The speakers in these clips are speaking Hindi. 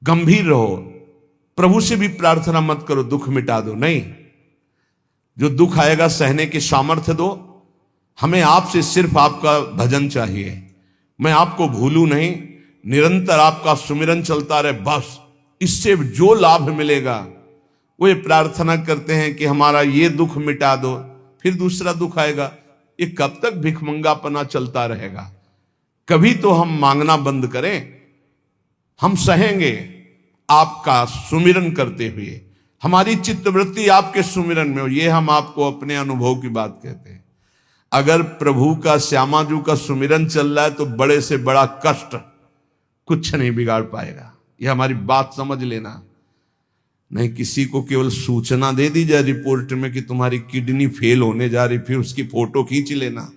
गंभीर रहो। प्रभु से भी प्रार्थना मत करो दुख मिटा दो, नहीं, जो दुख आएगा सहने की सामर्थ्य दो। हमें आपसे सिर्फ आपका भजन चाहिए, मैं आपको भूलूं नहीं, निरंतर आपका सुमिरन चलता रहे, बस इससे जो लाभ मिलेगा। वो ये प्रार्थना करते हैं कि हमारा ये दुख मिटा दो, फिर दूसरा दुख आएगा। ये कब तक भिखमंगापना चलता रहेगा? कभी तो हम मांगना बंद करें। हम सहेंगे आपका सुमिरन करते हुए, हमारी चित्तवृत्ति आपके सुमिरन में हो। ये हम आपको अपने अनुभव की बात कहते हैं। अगर प्रभु का, श्यामाजू का सुमिरन चल रहा है तो बड़े से बड़ा कष्ट कुछ नहीं बिगाड़ पाएगा। यह हमारी बात समझ लेना। नहीं किसी को केवल सूचना दे दी जाए रिपोर्ट में कि तुम्हारी किडनी फेल होने जा रही, फिर उसकी फोटो खींच लेना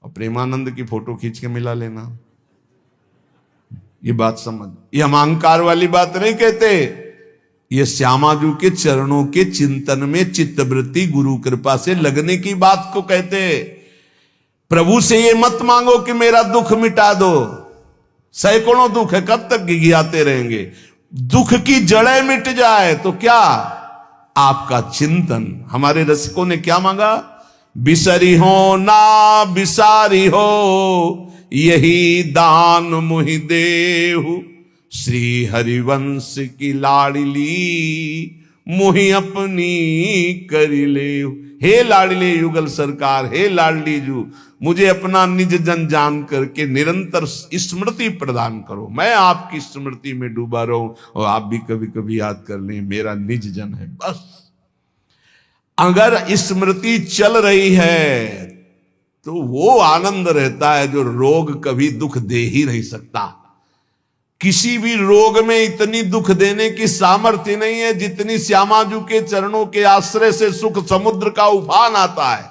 और प्रेमानंद की फोटो खींच के मिला लेना। ये बात समझ, ये हम अहंकार वाली बात नहीं कहते। ये श्यामाजू के चरणों के चिंतन में चित्तवृत्ति गुरु कृपा से लगने की बात को कहते। प्रभु से ये मत मांगो कि मेरा दुख मिटा दो। सैकड़ों दुख है, कब तक गिघियाते रहेंगे? दुख की जड़ें मिट जाए तो क्या? आपका चिंतन। हमारे रसिकों ने क्या मांगा? बिसरी हो ना बिसारी हो, यही दान मुहि देहु, श्री हरिवंश की लाडली मुहि अपनी करी ले। हे लाडले युगल सरकार, हे लाडली जू, मुझे अपना निज जन जान करके निरंतर स्मृति प्रदान करो। मैं आपकी स्मृति में डूबा रहूं और आप भी कभी कभी याद कर लें मेरा निज जन है। बस अगर स्मृति चल रही है तो वो आनंद रहता है जो रोग कभी दुख दे ही नहीं सकता। किसी भी रोग में इतनी दुख देने की सामर्थ्य नहीं है जितनी श्यामाजू के चरणों के आश्रय से सुख समुद्र का उफान आता है।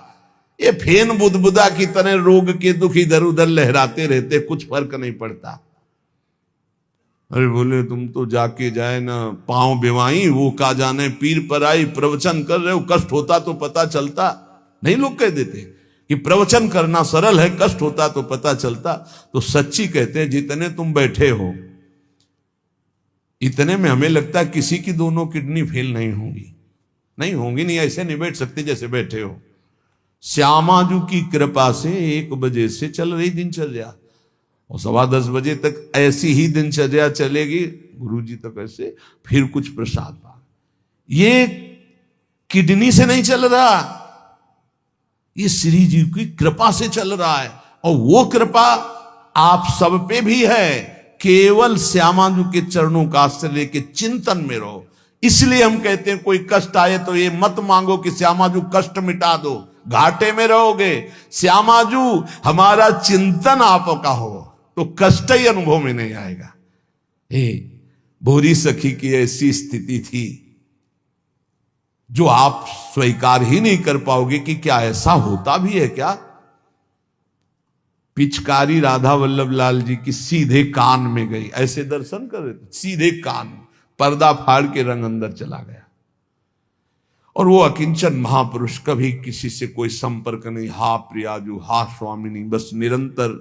ये फेन बुदबुदा की तरह रोग के दुख इधर उधर लहराते रहते, कुछ फर्क नहीं पड़ता। अरे बोले तुम तो जाके जाए ना पांव बेवाई, वो का जाने पीर पर आई, प्रवचन कर रहे हो, कष्ट होता तो पता चलता। नहीं, लोग कह देते कि प्रवचन करना सरल है, कष्ट होता तो पता चलता। तो सच्ची कहते हैं जितने तुम बैठे हो इतने में हमें लगता है किसी की दोनों किडनी फेल नहीं होंगी। नहीं होंगी, नहीं ऐसे नहीं बैठ सकते जैसे बैठे हो। श्यामाजू की कृपा से 1 बजे से चल रही दिनचर्या और 10:15 बजे तक ऐसी ही दिनचर्या चलेगी, गुरुजी तक ऐसे, फिर कुछ प्रसाद पा। ये किडनी से नहीं चल रहा, ये श्री जी की कृपा से चल रहा है। और वो कृपा आप सब पे भी है। केवल श्यामाजू के चरणों का आश्रय लेके चिंतन में रहो। इसलिए हम कहते हैं कोई कष्ट आए तो ये मत मांगो कि श्यामाजू कष्ट मिटा दो, घाटे में रहोगे। श्यामाजू हमारा चिंतन आपका हो तो कष्ट ही अनुभव में नहीं आएगा। भोरी सखी की ऐसी स्थिति थी जो आप स्वीकार ही नहीं कर पाओगे कि क्या ऐसा होता भी है क्या। पिचकारी राधा वल्लभ लाल जी की सीधे कान में गई, ऐसे दर्शन कर रहे थे, सीधे कान, पर्दा फाड़ के रंग अंदर चला गया। और वो अकिंचन महापुरुष, कभी किसी से कोई संपर्क नहीं, हा प्रियाजू, हा स्वामिनी, बस निरंतर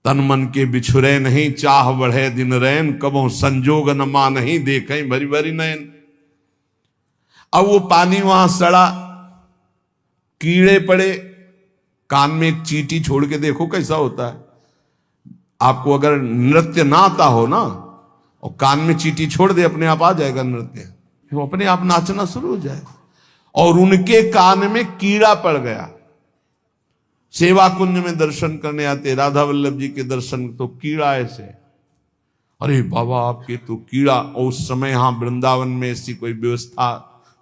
तन मन के बिछुरे नहीं, चाह बढ़े दिन रैन, कबो संजोग न मा नहीं, देखें भरी भरी नयन। अब वो पानी वहां सड़ा, कीड़े पड़े, कान में एक चींटी छोड़ के देखो कैसा होता है। आपको अगर नृत्य ना आता हो ना और कान में चींटी छोड़ दे, अपने आप आ जाएगा नृत्य, वो अपने आप नाचना शुरू हो जाएगा। और उनके कान में कीड़ा पड़ गया। सेवा कुंज में दर्शन करने आते राधा वल्लभ जी के दर्शन, तो कीड़ा ऐसे, अरे बाबा आपके तो कीड़ा। और उस समय यहां वृंदावन में ऐसी कोई व्यवस्था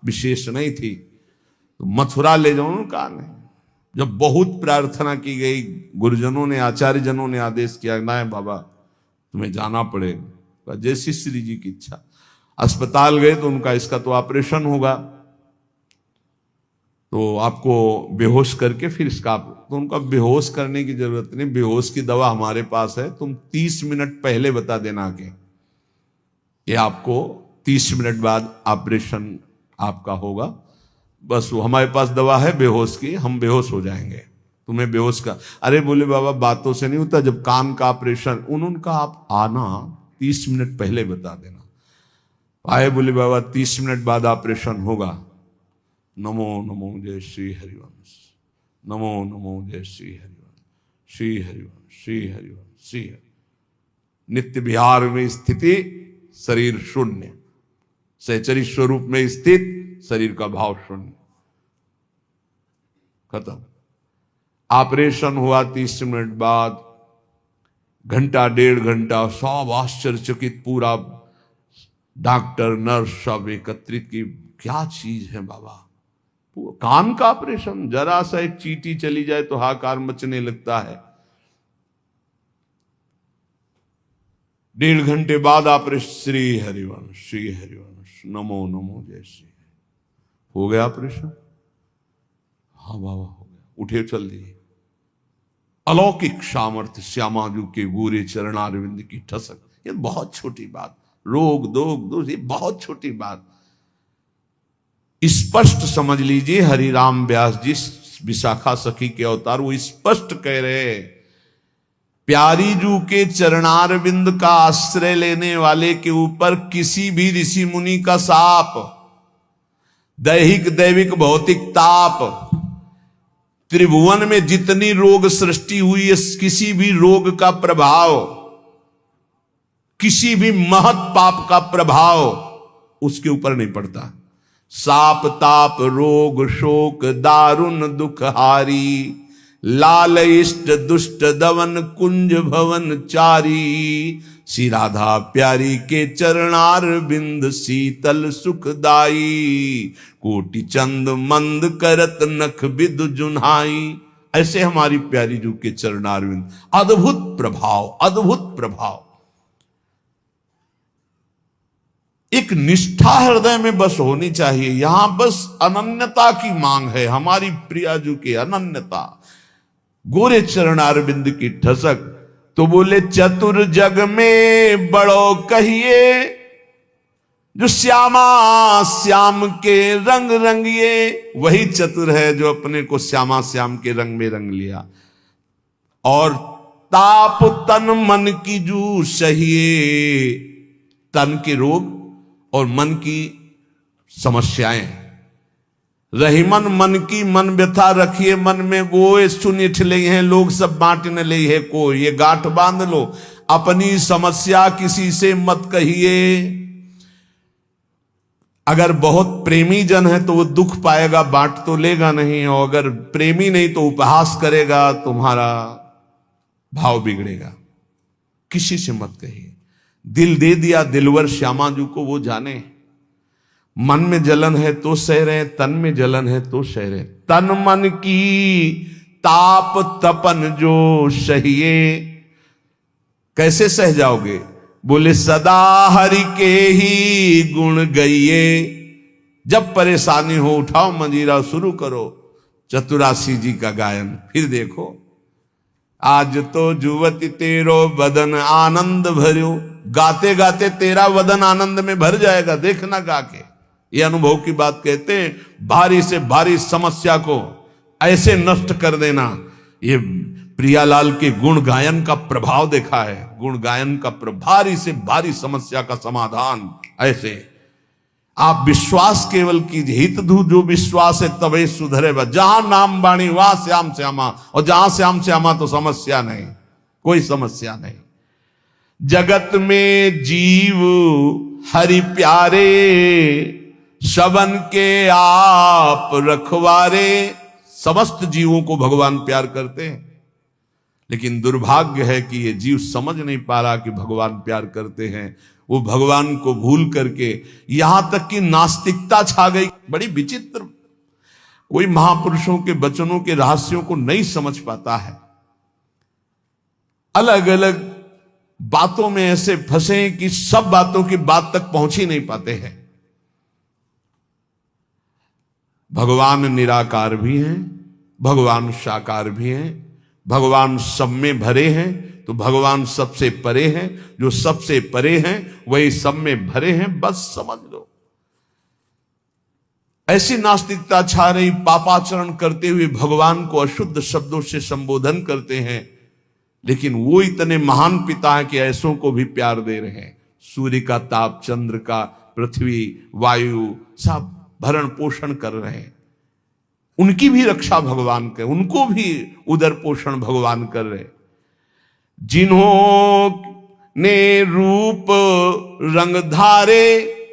विशेष नहीं थी, तो मथुरा ले जाओ ना कान है। जब बहुत प्रार्थना की गई, गुरुजनों ने, आचार्य जनों ने आदेश किया, ना बाबा तुम्हें जाना पड़ेगा, जैसी श्री जी की इच्छा। अस्पताल गए तो उनका इसका तो ऑपरेशन होगा, तो आपको बेहोश करके फिर इसका, तो उनका बेहोश करने की जरूरत नहीं, बेहोश की दवा हमारे पास है, तुम 30 मिनट पहले बता देना कि आपको 30 मिनट बाद ऑपरेशन आपका होगा। बस वो हमारे पास दवा है बेहोश की, हम बेहोश हो जाएंगे, तुम्हें बेहोश का। अरे बोले बाबा बातों से नहीं होता, जब कान का ऑपरेशन, उनका आप आना 30 मिनट पहले बता देना। आए बोले बाबा 30 मिनट बाद ऑपरेशन होगा। नमो नमो जय श्री हरिवंश, नमो नमो जय श्री हरिवंश, श्री हरिवंश, श्री हरिवंश, श्री हरि। नित्य विहार में स्थिति, शरीर शून्य, सहचरी स्वरूप में स्थित, शरीर का भाव शून्य, खत्म। ऑपरेशन हुआ 30 मिनट बाद, घंटा 1.5 घंटा सब आश्चर्यचकित, पूरा डॉक्टर नर्स सब एकत्रित की क्या चीज है बाबा। कान का ऑपरेशन, जरा सा एक चींटी चली जाए तो हाहाकार मचने लगता है। 1.5 घंटे बाद ऑपरेशन, श्री हरिवंश, श्री हरिवंश, नमो नमो जय श्री। हो गया ऑपरेशन? हाँ बाबा हो गया। उठे चल दिए। अलौकिक सामर्थ्य, श्यामाजू के गोरे चरणारविंद की ठसक। ये बहुत छोटी बात, रोग दोष ये बहुत छोटी बात। स्पष्ट समझ लीजिए, हरिराम व्यास जी विशाखा सखी के अवतार, वो स्पष्ट कह रहे, प्यारी जू के चरणारविंद का आश्रय लेने वाले के ऊपर किसी भी ऋषि मुनि का शाप, दैहिक दैविक भौतिक ताप, त्रिभुवन में जितनी रोग सृष्टि हुई है, किसी भी रोग का प्रभाव, किसी भी महत पाप का प्रभाव उसके ऊपर नहीं पड़ता। साप ताप रोग शोक दारुण दुख हारी, लाल इष्ट दुष्ट दवन कुंज भवन चारी, श्री राधा प्यारी के चरणार बिंद शीतल सुखदाई, कोटि चंद मंद करत नख बिदु जुन्हाई। ऐसे हमारी प्यारी जू के चरणार बिंद, अद्भुत प्रभाव, अद्भुत प्रभाव। एक निष्ठा हृदय में बस होनी चाहिए। यहां बस अनन्यता की मांग है, हमारी प्रिया जू की अनन्यता, गोरे चरणारविंद की ठसक। तो बोले चतुर जग में बड़ो कहिए, जो श्यामा श्याम के रंग रंगिए। वही चतुर है जो अपने को श्यामा श्याम के रंग में रंग लिया। और ताप तन मन की जू सहिए, तन के रोग और मन की समस्याएं। रहीमन मन की मन व्यथा रखिए मन में, वो सुनिठ ले हैं लोग सब बांट न ले है को। ये गांठ बांध लो, अपनी समस्या किसी से मत कहिए। अगर बहुत प्रेमी जन है तो वो दुख पाएगा, बांट तो लेगा नहीं। और अगर प्रेमी नहीं तो उपहास करेगा, तुम्हारा भाव बिगड़ेगा। किसी से मत कहिए। दिल दे दिया दिलवर श्यामाजू को, वो जाने। मन में जलन है तो सह रहे, तन में जलन है तो सह रहे। तन मन की ताप तपन जो सहिए, कैसे सह जाओगे? बोले सदा हरि के ही गुण गइए। जब परेशानी हो उठाओ मंजीरा, शुरू करो चतुरासी जी का गायन। फिर देखो, आज तो जुवती तेरो बदन आनंद भर्यो। गाते गाते तेरा वदन आनंद में भर जाएगा, देखना गा के। ये अनुभव की बात कहते हैं। भारी से भारी समस्या को ऐसे नष्ट कर देना, ये प्रियालाल के गुण गायन का प्रभाव देखा है। गुण गायन का भारी से भारी समस्या का समाधान ऐसे। आप विश्वास केवल कीजिए, हित धू जो विश्वास है तबे सुधरे। जहां नाम बाणी वहां श्याम श्यामा, और जहां श्याम श्यामा तो समस्या नहीं, कोई समस्या नहीं। जगत में जीव हरि प्यारे, सबन के आप रखवारे। समस्त जीवों को भगवान प्यार करते हैं, लेकिन दुर्भाग्य है कि ये जीव समझ नहीं पा रहा कि भगवान प्यार करते हैं। वो भगवान को भूल करके यहां तक कि नास्तिकता छा गई। बड़ी विचित्र, कोई महापुरुषों के वचनों के रहस्यों को नहीं समझ पाता है। अलग अलग बातों में ऐसे फंसे कि सब बातों की बात तक पहुंच ही नहीं पाते हैं। भगवान निराकार भी हैं, भगवान साकार भी हैं, भगवान सब में भरे हैं, तो भगवान सबसे परे हैं। जो सबसे परे हैं वही सब में भरे हैं, बस समझ लो। ऐसी नास्तिकता छा रही, पापाचरण करते हुए भगवान को अशुद्ध शब्दों से संबोधन करते हैं। लेकिन वो इतने महान पिता हैं कि ऐसों को भी प्यार दे रहे हैं। सूर्य का ताप, चंद्र का, पृथ्वी, वायु, सब भरण पोषण कर रहे हैं। उनकी भी रक्षा भगवान कर, उनको भी उदर पोषण भगवान कर रहे। जिन्होंने रूप रंग धारे,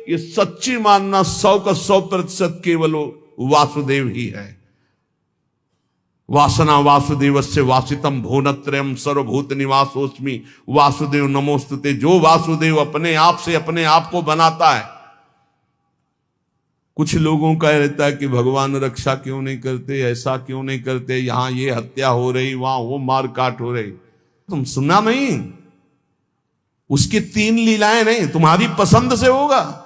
ये सच्ची मानना 100 का 100% केवल वासुदेव ही है। वासना वासुदेवस्य वासितम भुवनत्रयम् सर्वभूत निवासोस्मि वासुदेव नमोस्तुते। जो वासुदेव अपने आप से अपने आप को बनाता है। कुछ लोगों का रहता है कि भगवान रक्षा क्यों नहीं करते, ऐसा क्यों नहीं करते, यहां ये हत्या हो रही, वहां वो मार काट हो रही। तुम सुना नहीं? उसकी 3 लीलाएं नहीं, तुम्हारी पसंद से होगा।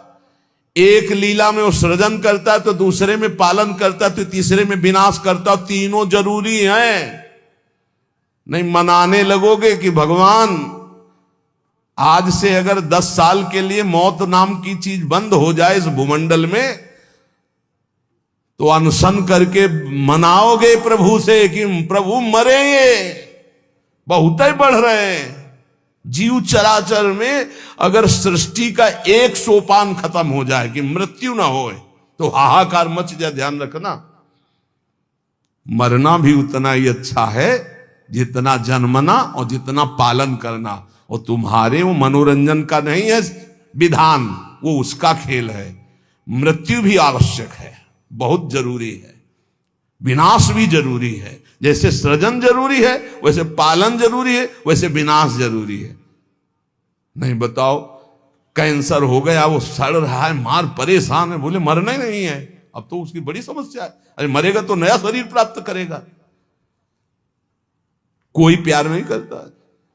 एक लीला में वो सृजन करता है, तो दूसरे में पालन करता है, तो तीसरे में विनाश करता है। तीनों जरूरी हैं। नहीं मनाने लगोगे कि भगवान आज से अगर 10 साल के लिए मौत नाम की चीज बंद हो जाए इस भूमंडल में, तो अनशन करके मनाओगे प्रभु से कि प्रभु मरेंगे, बहुत ही बढ़ रहे हैं। जीव चराचर में अगर सृष्टि का एक सोपान खत्म हो जाए कि मृत्यु ना हो, तो हाहाकार मच जाए। ध्यान रखना, मरना भी उतना ही अच्छा है जितना जन्मना और जितना पालन करना। और तुम्हारे वो मनोरंजन का नहीं है विधान, वो उसका खेल है। मृत्यु भी आवश्यक है, बहुत जरूरी है। विनाश भी जरूरी है। जैसे सृजन जरूरी है, वैसे पालन जरूरी है, वैसे विनाश जरूरी है। नहीं बताओ, कैंसर हो गया, वो सड़ रहा है, मार परेशान है, बोले मरना ही नहीं है। अब तो उसकी बड़ी समस्या है। अरे मरेगा तो नया शरीर प्राप्त करेगा। कोई प्यार नहीं करता,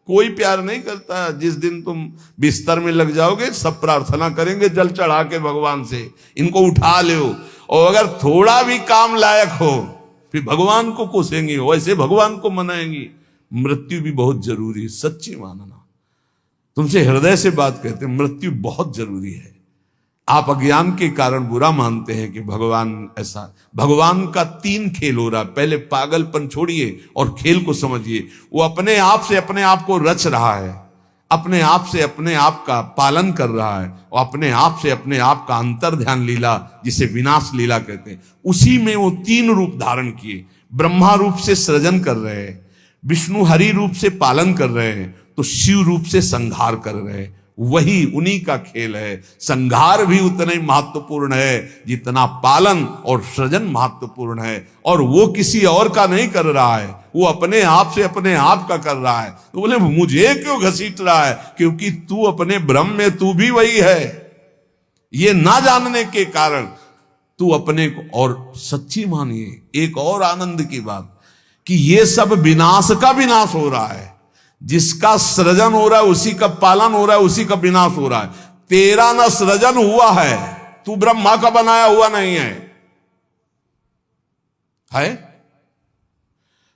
कोई प्यार नहीं करता। जिस दिन तुम बिस्तर में लग जाओगे, सब प्रार्थना करेंगे जल चढ़ा के भगवान से, इनको उठा लो। और अगर थोड़ा भी काम लायक हो, फिर भगवान को कोसेंगी, वैसे भगवान को मनाएंगी। मृत्यु भी बहुत जरूरी है, सच्ची मानना। तुमसे हृदय से बात कहते हैं, मृत्यु बहुत जरूरी है। आप अज्ञान के कारण बुरा मानते हैं कि भगवान ऐसा। भगवान का 3 खेल हो रहा है। पहले पागलपन छोड़िए और खेल को समझिए। वो अपने आप से अपने आप को रच रहा है, अपने आप से अपने आप का पालन कर रहा है, और अपने आप से अपने आप का अंतर ध्यान लीला, जिसे विनाश लीला कहते हैं, उसी में वो 3 रूप धारण किए। ब्रह्मा रूप से सृजन कर रहे हैं, विष्णु हरि रूप से पालन कर रहे हैं, तो शिव रूप से संहार कर रहे हैं। वही उन्हीं का खेल है। संहार भी उतना ही महत्वपूर्ण है जितना पालन और सृजन महत्वपूर्ण है। और वो किसी और का नहीं कर रहा है, वो अपने आप से अपने आप का कर रहा है। तो बोले मुझे क्यों घसीट रहा है? क्योंकि तू अपने ब्रह्म में तू भी वही है। ये ना जानने के कारण तू अपने को और सच्ची मानिए। एक और आनंद की बात कि ये सब विनाश का विनाश हो रहा है। जिसका सृजन हो रहा है उसी का पालन हो रहा है, उसी का विनाश हो रहा है। तेरा ना सृजन हुआ है, तू ब्रह्मा का बनाया हुआ नहीं है?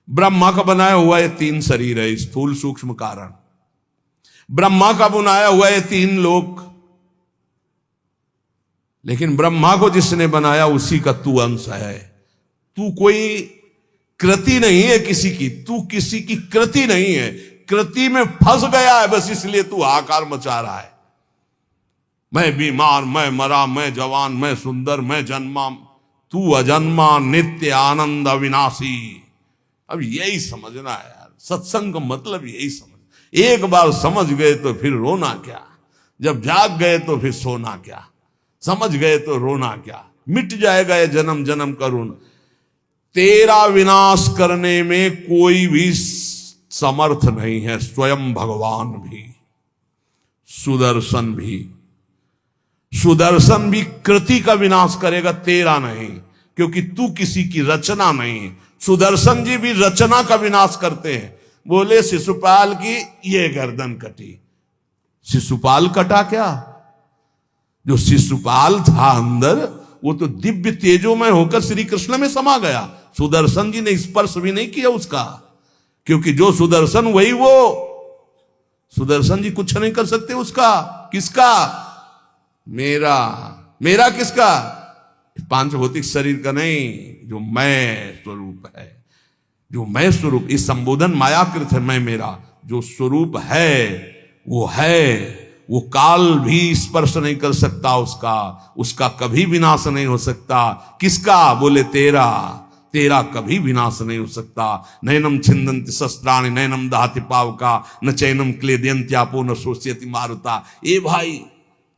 ब्रह्मा का बनाया हुआ ये 3 शरीर है, स्थूल सूक्ष्म कारण। ब्रह्मा का बनाया हुआ ये 3 लोक। लेकिन ब्रह्मा को जिसने बनाया उसी का तू अंश है। तू कोई कृति नहीं है किसी की, तू किसी की कृति नहीं है। कृति में फंस गया है बस, इसलिए तू हाहाकार मचा रहा है। मैं बीमार, मैं मरा, मैं जवान, मैं सुंदर, मैं जन्मा। तू अजन्मा, नित्य आनंद अविनाशी। अब यही समझना है यार, सत्संग का मतलब यही समझ। एक बार समझ गए तो फिर रोना क्या, जब जाग गए तो फिर सोना क्या, समझ गए तो रोना क्या। मिट जाएगा ये जन्म जन्म का ऋण। तेरा विनाश करने में कोई भी समर्थ नहीं है। स्वयं भगवान भी, सुदर्शन भी। सुदर्शन भी कृति का विनाश करेगा, तेरा नहीं, क्योंकि तू किसी की रचना नहीं। सुदर्शन जी भी रचना का विनाश करते हैं। बोले शिशुपाल की ये गर्दन कटी, शिशुपाल कटा क्या? जो शिशुपाल था अंदर, वो तो दिव्य तेजोमय होकर श्री कृष्ण में समा गया। सुदर्शन जी ने स्पर्श भी नहीं किया उसका, क्योंकि जो सुदर्शन वही वो। सुदर्शन जी कुछ नहीं कर सकते उसका। किसका? मेरा। मेरा किसका? 5 भौतिक शरीर का नहीं, जो मैं स्वरूप है, जो मैं स्वरूप। इस संबोधन मायाकृत है, मैं मेरा। जो स्वरूप है, वो काल भी स्पर्श नहीं कर सकता उसका, उसका कभी विनाश नहीं हो सकता। किसका? बोले तेरा, तेरा कभी विनाश नहीं हो सकता। नैनम छिंदन्ति शस्त्राणि नैनम दहति पावका न चैनम क्लेदयन्त्यापो न शोष्यति मारुता। ए भाई,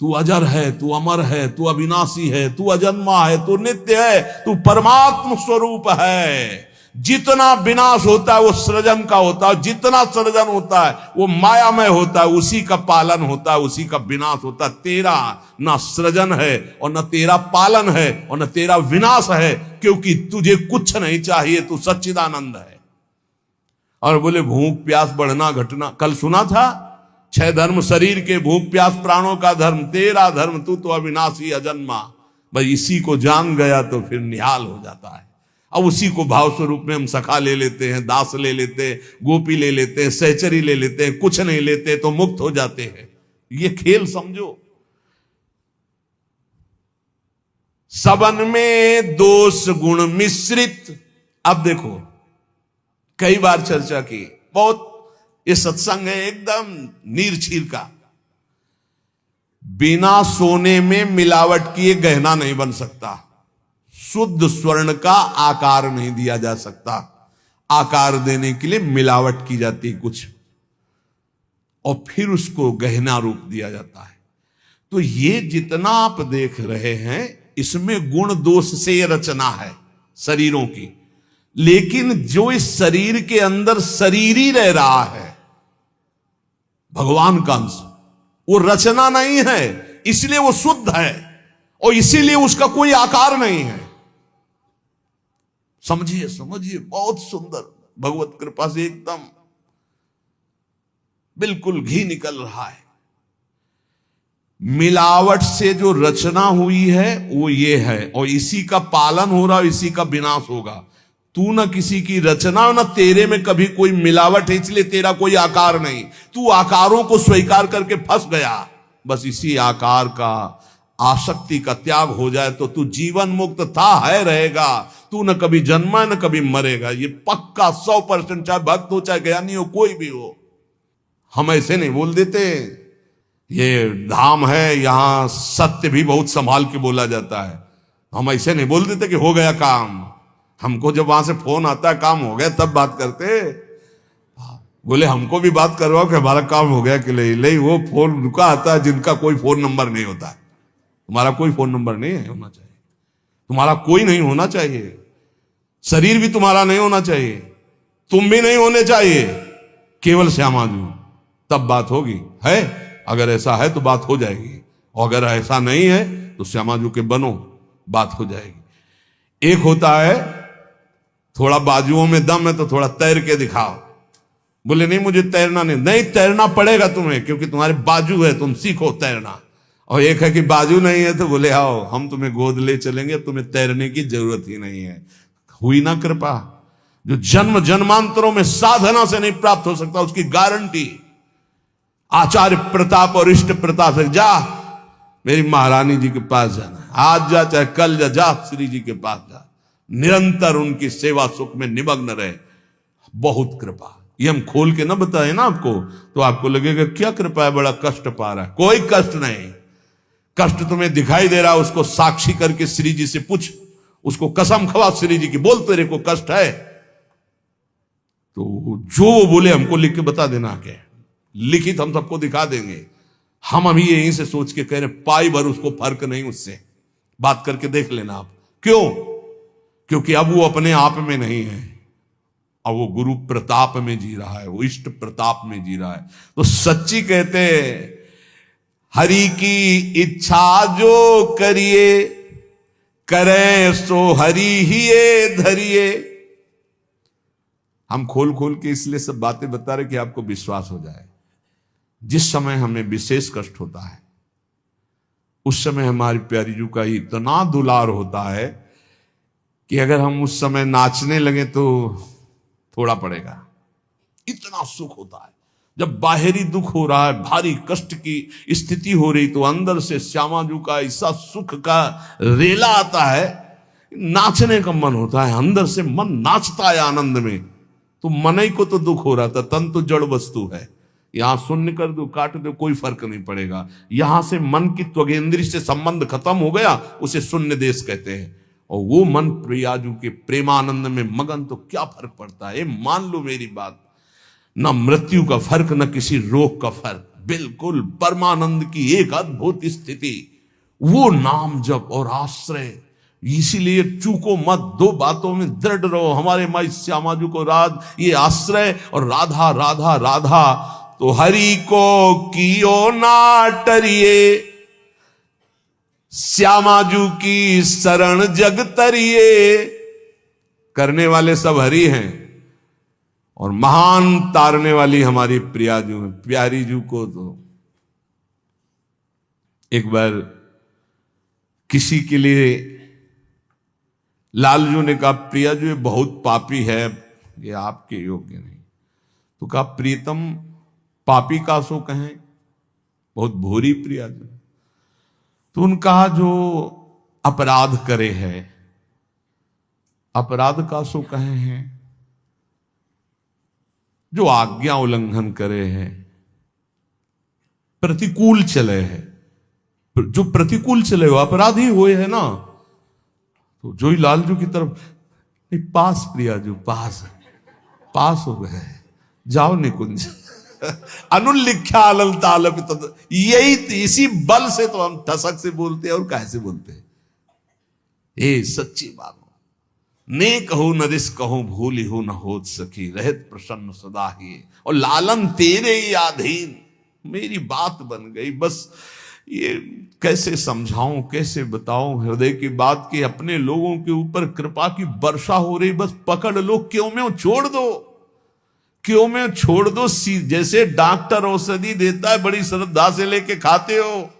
तू अजर है, तू अमर है, तू अविनाशी है, तू अजन्मा है, तू नित्य है, तू परमात्म स्वरूप है। जितना विनाश होता है वो सृजन का होता है, जितना सृजन होता है वो मायामय होता है, उसी का पालन होता है, उसी का विनाश होता है। तेरा ना सृजन है और न तेरा पालन है और न तेरा विनाश है, क्योंकि तुझे कुछ नहीं चाहिए, तू सच्चिदानंद है। और बोले भूख प्यास बढ़ना घटना, कल सुना था 6 धर्म शरीर के, भूख प्यास प्राणों का धर्म, तेरा धर्म तू तो अविनाशी अजन्मा। भाई इसी को जान गया तो फिर निहाल हो जाता है। अब उसी को भाव स्वरूप में हम सखा ले लेते हैं, दास ले लेते हैं, गोपी ले लेते हैं, सहचरी ले लेते हैं, कुछ नहीं लेते तो मुक्त हो जाते हैं। ये खेल समझो। सबन में दोष गुण मिश्रित। अब देखो, कई बार चर्चा की, बहुत ये सत्संग है एकदम नीर छीर का। बिना सोने में मिलावट किए गहना नहीं बन सकता, शुद्ध स्वर्ण का आकार नहीं दिया जा सकता। आकार देने के लिए मिलावट की जाती है कुछ, और फिर उसको गहना रूप दिया जाता है। तो ये जितना आप देख रहे हैं इसमें गुण दोष से ये रचना है शरीरों की, लेकिन जो इस शरीर के अंदर शरीर ही रह रहा है, भगवान का अंश, वो रचना नहीं है, इसलिए वो शुद्ध है और इसीलिए उसका कोई आकार नहीं है। समझिए समझिए, बहुत सुंदर, भगवत कृपा से एकदम बिल्कुल घी निकल रहा है। मिलावट से जो रचना हुई है वो ये है, और इसी का पालन हो रहा है, इसी का विनाश होगा। तू न किसी की रचना, न तेरे में कभी कोई मिलावट है, इसलिए तेरा कोई आकार नहीं। तू आकारों को स्वीकार करके फंस गया। बस इसी आकार का, आसक्ति का त्याग हो जाए तो तू जीवन मुक्त था, है, रहेगा। तू न कभी जन्मा न कभी मरेगा, ये पक्का 100%, चाहे भक्त हो चाहे ज्ञानी हो, कोई भी हो। हम ऐसे नहीं बोल देते, ये धाम है, यहां सत्य भी बहुत संभाल के बोला जाता है। हम ऐसे नहीं बोल देते कि हो गया काम। हमको जब वहां से फोन आता है काम हो गया तब बात करते। बोले हमको भी बात करवाओ कि हमारा काम हो गया कि नहीं। वो फोन रुका आता है जिनका कोई फोन नंबर नहीं होता है। तुम्हारा कोई फोन नंबर नहीं है, होना चाहिए। तुम्हारा कोई नहीं होना चाहिए, शरीर भी तुम्हारा नहीं होना चाहिए, तुम भी नहीं होने चाहिए, केवल श्यामाजू, तब बात होगी। है, अगर ऐसा है तो बात हो जाएगी, और अगर ऐसा नहीं है तो श्यामाजू के बनो, बात हो जाएगी। एक होता है थोड़ा बाजुओं में दम है तो थोड़ा तैर के दिखाओ। बोले नहीं मुझे तैरना नहीं तैरना पड़ेगा तुम्हें, क्योंकि तुम्हारे बाजू है, तुम सीखो तैरना। और एक है कि बाजू नहीं है तो बोले आओ हम तुम्हें गोद ले चलेंगे, तुम्हें तैरने की जरूरत ही नहीं है। हुई ना कृपा, जो जन्म जन्मांतरों में साधना से नहीं प्राप्त हो सकता, उसकी गारंटी आचार्य प्रताप और इष्ट प्रताप से। जा मेरी महारानी जी के पास जाना, आज जा चाहे कल जा श्री जी के पास जा, निरंतर उनकी सेवा सुख में निमग्न रहे। बहुत कृपा, ये हम खोल के ना बताए ना आपको तो आपको लगेगा क्या कृपा है, बड़ा कष्ट पा रहा है। कोई कष्ट नहीं, कष्ट तुम्हें दिखाई दे रहा, उसको साक्षी करके श्री जी से पूछ, उसको कसम खवा श्री जी की, बोल तेरे को कष्ट है तो जो वो बोले हमको लिख के बता देना, के लिखित हम सबको दिखा देंगे। हम अभी यहीं से सोच के कह रहे पाई भर उसको फर्क नहीं, उससे बात करके देख लेना आप। क्यों? क्योंकि अब वो अपने आप में नहीं है, अब वो गुरु प्रताप में जी रहा है, वो इष्ट प्रताप में जी रहा है। तो सच्ची कहते हरि की इच्छा जो करिए, करे सो हरि ही धरिए। हम खोल खोल के इसलिए सब बातें बता रहे कि आपको विश्वास हो जाए। जिस समय हमें विशेष कष्ट होता है उस समय हमारी प्यारी जू का इतना दुलार होता है कि अगर हम उस समय नाचने लगे तो थोड़ा पड़ेगा, इतना सुख होता है। जब बाहरी दुख हो रहा है, भारी कष्ट की स्थिति हो रही, तो अंदर से श्यामाजू का ऐसा सुख का रेला आता है, नाचने का मन होता है, अंदर से मन नाचता है आनंद में। तो मन ही को तो दुख हो रहा था, तन तो जड़ वस्तु है। यहां शून्य कर दो, काट दो, कोई फर्क नहीं पड़ेगा। यहां से मन की त्वगेंद्री से संबंध खत्म हो गया, उसे शून्य देश कहते हैं। और वो मन प्रियाजू के प्रेमानंद में मगन, तो क्या फर्क पड़ता है। मान लो मेरी बात, न मृत्यु का फर्क, न किसी रोग का फर्क, बिल्कुल परमानंद की एक अद्भुत स्थिति, वो नाम जप और आश्रय। इसीलिए चूको मत, दो बातों में दृढ़ रहो। हमारे माई श्यामाजू को राज, ये आश्रय और राधा राधा राधा, तो हरि को कियो ना टरिए, श्यामाजू की शरण जग तरिए। करने वाले सब हरि हैं और महान तारने वाली हमारी प्रियाजू है। प्यारी जू को तो एक बार किसी के लिए लालजू ने कहा, प्रियाजू ये बहुत पापी है, ये आपके योग्य नहीं। तो कहा, प्रीतम पापी का सो कहें, बहुत भोरी प्रियाजू। तो उनका जो अपराध करे है, अपराध का सो कहे हैं, जो आज्ञा उल्लंघन करे है, प्रतिकूल चले है, जो प्रतिकूल चले हो अपराधी हुए है ना। तो जो ही लालजू की तरफ, नहीं पास प्रियाजू, पास हो गए, जाओ निकुंज। अनुल्लिख्या अलल, यही इसी बल से तो हम ठसक से बोलते हैं और कैसे बोलते हैं। ये सच्ची बात। ने कहूं न रिस कहूं, भूली हो न होत सकी, रहत प्रसन्न सदा ही, और लालन तेरे ही अधीन। मेरी बात बन गई। बस ये कैसे समझाऊं, कैसे बताऊं हृदय की बात की। अपने लोगों के ऊपर कृपा की वर्षा हो रही, बस पकड़ लो, क्यों में छोड़ दो, क्यों में छोड़ दो। जैसे डॉक्टर औषधि देता है, बड़ी श्रद्धा से लेके खाते हो,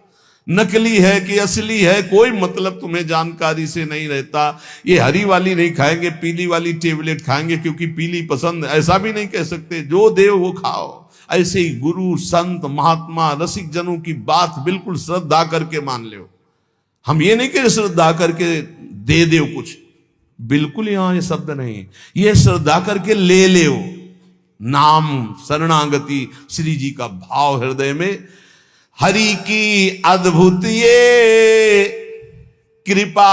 नकली है कि असली है कोई मतलब तुम्हें जानकारी से नहीं रहता। ये हरी वाली नहीं खाएंगे, पीली वाली टेबलेट खाएंगे क्योंकि पीली पसंद, ऐसा भी नहीं कह सकते। जो देव वो खाओ। ऐसे ही गुरु संत महात्मा रसिक जनों की बात बिल्कुल श्रद्धा करके मान लो। हम ये नहीं कह श्रद्धा करके दे दो कुछ, बिल्कुल यहां ये शब्द नहीं। ये श्रद्धा करके ले लो। नाम शरणागति श्री जी का भाव हृदय में। हरि की अद्भुत ये कृपा,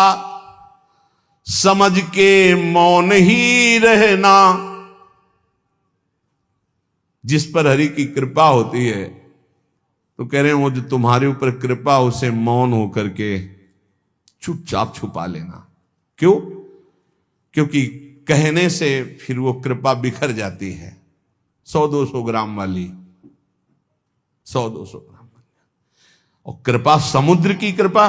समझ के मौन ही रहना। जिस पर हरि की कृपा होती है, तो कह रहे हैं वो जो तुम्हारे ऊपर कृपा, उसे मौन होकर के चुपचाप छुपा लेना। क्यों? क्योंकि कहने से फिर वो कृपा बिखर जाती है। 100-200 ग्राम वाली, 100-200 ग्राम वाली। और कृपा समुद्र की कृपा,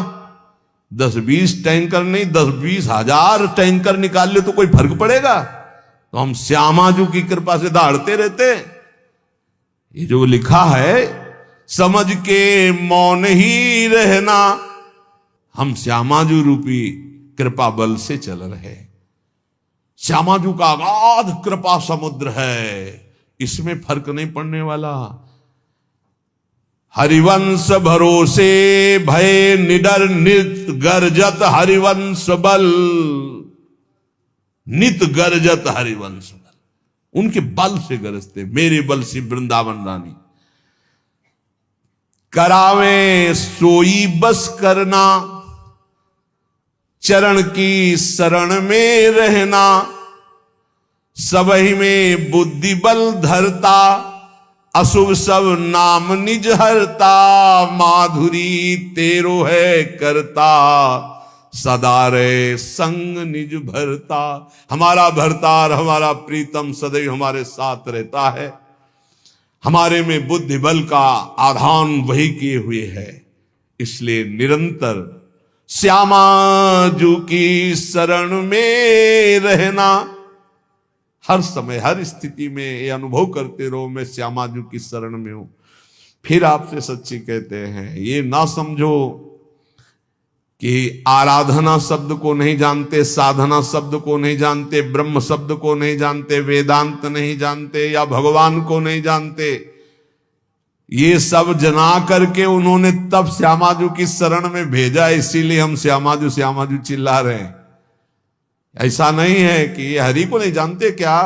10-20 टैंकर नहीं, 10-20 हजार टैंकर निकाल ले तो कोई फर्क पड़ेगा। तो हम श्यामाजू की कृपा से दहाड़ते रहते। ये जो लिखा है, समझ के मौन ही रहना, हम श्यामाजू रूपी कृपा बल से चल रहे। श्यामाजू का अगाध कृपा समुद्र है, इसमें फर्क नहीं पड़ने वाला। हरिवंश भरोसे भय निडर नित गर्जत हरिवंश बल, नित गर्जत हरिवंश बल। उनके बल से गरजते, मेरे बल से वृंदावन रानी। करावे सोई बस करना, चरण की शरण में रहना। सबही में बुद्धि बल धरता, अशुभ सब नाम निज हरता। माधुरी तेरो है करता, सदा रे संग निज भरता। हमारा भरतार, हमारा प्रीतम सदैव हमारे साथ रहता है। हमारे में बुद्धि बल का आधान वही किए हुए है। इसलिए निरंतर श्यामाजू की शरण में रहना। हर समय हर स्थिति में ये अनुभव करते रहो, मैं श्यामाजू की शरण में हूं। फिर आपसे सच्ची कहते हैं, ये ना समझो कि आराधना शब्द को नहीं जानते, साधना शब्द को नहीं जानते, ब्रह्म शब्द को नहीं जानते, वेदांत नहीं जानते, या भगवान को नहीं जानते। ये सब जना करके उन्होंने तब श्यामाजू की शरण में भेजा, इसीलिए हम श्यामाजू श्यामाजू चिल्ला रहे हैं। ऐसा नहीं है कि ये हरि को नहीं जानते क्या।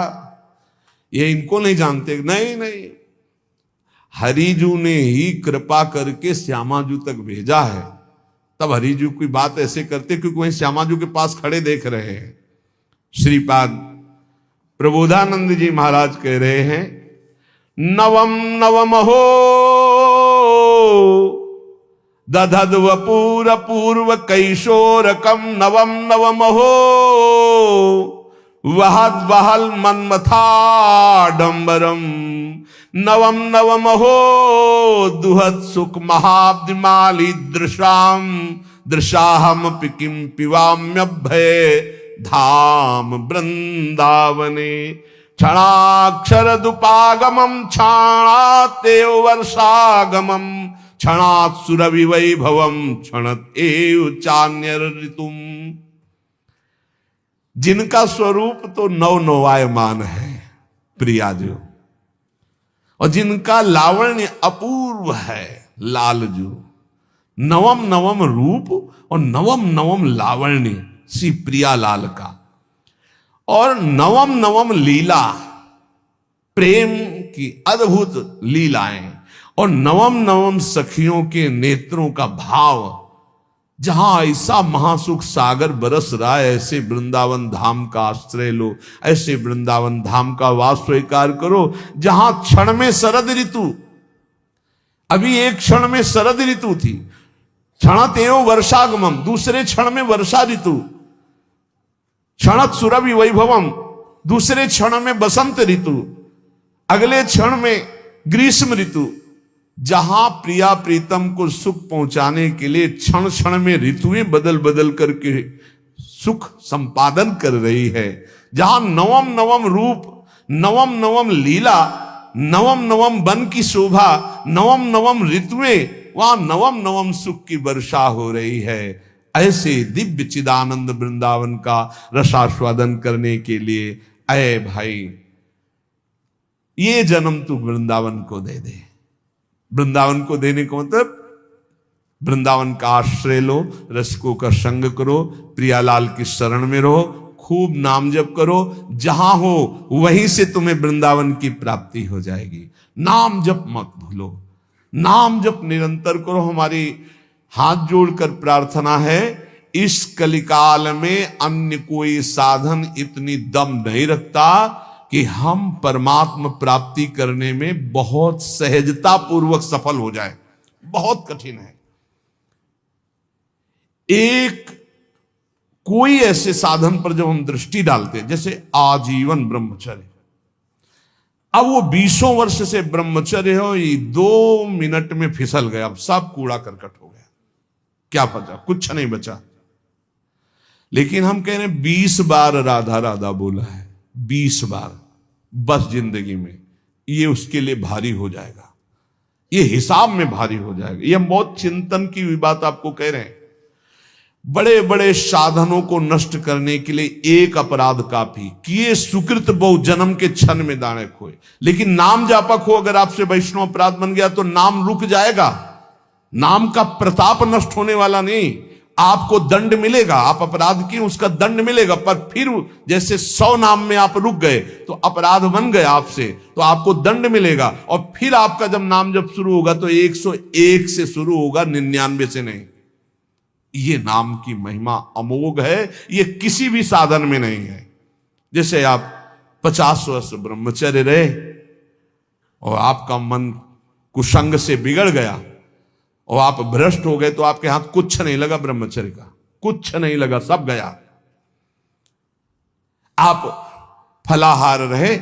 ये इनको नहीं जानते, नहीं नहीं, हरिजू ने ही कृपा करके श्यामाजू तक भेजा है। तब हरिजू की बात ऐसे करते क्योंकि वहीं श्यामाजू के पास खड़े देख रहे हैं। श्रीपाद प्रबोधानंद जी महाराज कह रहे हैं, नवम नवम हो दधद वपूर पूर्व कैशोरकम नवम नवम हो वहद वहल मन्मथाडंबरम नवम नवम हो दुहत सुख महाब्दिमाली दृशाम दृशाहम पिकिम पिवाम्यभय धाम वृंदावने क्षणाक्षर दुपागमम क्षणातेव वर्षागमम क्षणात् सुरभि वैभवम क्षणत एव चान्यर ऋतुम। जिनका स्वरूप तो नवनवायमान है प्रियाजू, और जिनका लावण्य अपूर्व है लालजू। नवम नवम रूप और नवम नवम लावण्य श्री प्रिया लाल का, और नवम नवम लीला प्रेम की अद्भुत लीलाएं, और नवम नवम सखियों के नेत्रों का भाव। जहां ऐसा महासुख सागर बरस रहा है, ऐसे वृंदावन धाम का आश्रय लो, ऐसे वृंदावन धाम का वास स्वीकार करो जहां क्षण में शरद ऋतु, अभी एक क्षण में शरद ऋतु थी, क्षणत एवं वर्षागमम, दूसरे क्षण में वर्षा ऋतु, क्षणत सुरभि वैभवम, दूसरे क्षण में बसंत ऋतु, अगले क्षण में ग्रीष्म ऋतु। जहां प्रिया प्रीतम को सुख पहुंचाने के लिए क्षण क्षण में ऋतुएं बदल बदल करके सुख संपादन कर रही है, जहां नवम नवम रूप, नवम नवम लीला, नवम नवम वन की शोभा, नवम नवम ऋतुएं, वहां नवम नवम सुख की वर्षा हो रही है। ऐसे दिव्य चिदानंद वृंदावन का रसास्वादन करने के लिए अय भाई, ये जन्म तू वृंदावन को दे दे। वृंदावन को देने को मतलब वृंदावन का आश्रय लो, रसिकों का संग करो, प्रियालाल की शरण में रहो, खूब नाम जप करो, जहां हो वहीं से तुम्हें वृंदावन की प्राप्ति हो जाएगी। नाम जप मत भूलो, नाम जप निरंतर करो। हमारी हाथ जोड़कर प्रार्थना है, इस कलिकाल में अन्य कोई साधन इतनी दम नहीं रखता कि हम परमात्मा प्राप्ति करने में बहुत सहजता पूर्वक सफल हो जाए। बहुत कठिन है। एक कोई ऐसे साधन पर जब हम दृष्टि डालते हैं, जैसे आजीवन ब्रह्मचर्य, अब वो 20 वर्ष से ब्रह्मचर्य हो, ये 2 मिनट में फिसल गया, अब सब कूड़ा करकट हो गया, क्या पता, कुछ नहीं बचा। लेकिन हम कह रहे हैं 20 बार राधा राधा बोला है, 20 बार बस जिंदगी में, ये उसके लिए भारी हो जाएगा, ये हिसाब में भारी हो जाएगा। ये हम बहुत चिंतन की हुई बात आपको कह रहे हैं। बड़े बड़े साधनों को नष्ट करने के लिए एक अपराध काफी, किए सुकृत बहु जन्म के क्षण में दाने खोए। लेकिन नाम जापक हो, अगर आपसे वैष्णव अपराध बन गया तो नाम रुक जाएगा, नाम का प्रताप नष्ट होने वाला नहीं। आपको दंड मिलेगा, आप अपराध किए उसका दंड मिलेगा, पर फिर जैसे 100 नाम में आप रुक गए तो अपराध बन गए आपसे, तो आपको दंड मिलेगा। और फिर आपका जब नाम जब शुरू होगा तो 101 से शुरू होगा, 99 से नहीं। ये नाम की महिमा अमोघ है, ये किसी भी साधन में नहीं है। जैसे आप 50 वर्ष ब्रह्मचर्य रहे और आपका मन कुसंग से बिगड़ गया और आप भ्रष्ट हो गए, तो आपके हाथ कुछ नहीं लगा, ब्रह्मचर्य का कुछ नहीं लगा, सब गया। आप फलाहार रहे,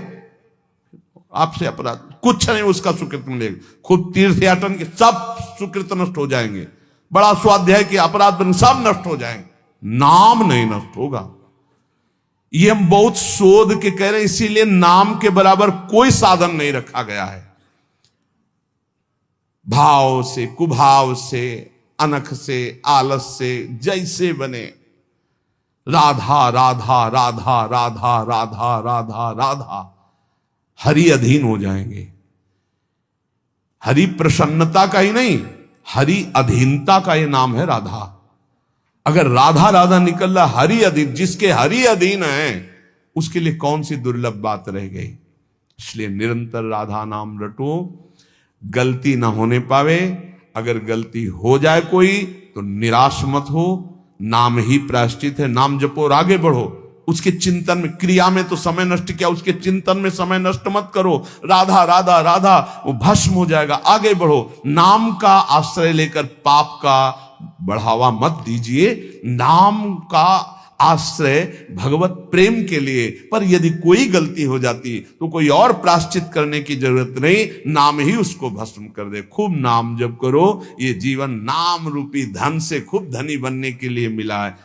आपसे अपराध कुछ नहीं, उसका सुकृत मिलेगा। खुद तीर्थयाटन के सब सुकृत नष्ट हो जाएंगे, बड़ा स्वाध्याय के अपराध बन सब नष्ट हो जाएंगे, नाम नहीं नष्ट होगा। ये हम बहुत शोध के कह रहे हैं, इसीलिए नाम के बराबर कोई साधन नहीं रखा गया है। भाव से, कुभाव से, अनख से, आलस से, जैसे बने, राधा राधा राधा राधा राधा राधा राधा, हरि अधीन हो जाएंगे। हरि प्रसन्नता का ही नहीं, हरि अधीनता का ये नाम है राधा। अगर राधा राधा निकल रहा, हरि अधीन, जिसके हरि अधीन है उसके लिए कौन सी दुर्लभ बात रह गई। इसलिए निरंतर राधा नाम रटो, गलती ना होने पावे। अगर गलती हो जाए कोई तो निराश मत हो, नाम ही प्रायश्चित है, नाम जपो और आगे बढ़ो। उसके चिंतन में, क्रिया में तो समय नष्ट किया, उसके चिंतन में समय नष्ट मत करो। राधा राधा राधा, वो भस्म हो जाएगा, आगे बढ़ो। नाम का आश्रय लेकर पाप का बढ़ावा मत दीजिए, नाम का आश्रय भगवत प्रेम के लिए। पर यदि कोई गलती हो जाती तो कोई और प्रायश्चित करने की जरूरत नहीं, नाम ही उसको भस्म कर दे। खूब नाम जप करो, ये जीवन नाम रूपी धन से खूब धनी बनने के लिए मिला है।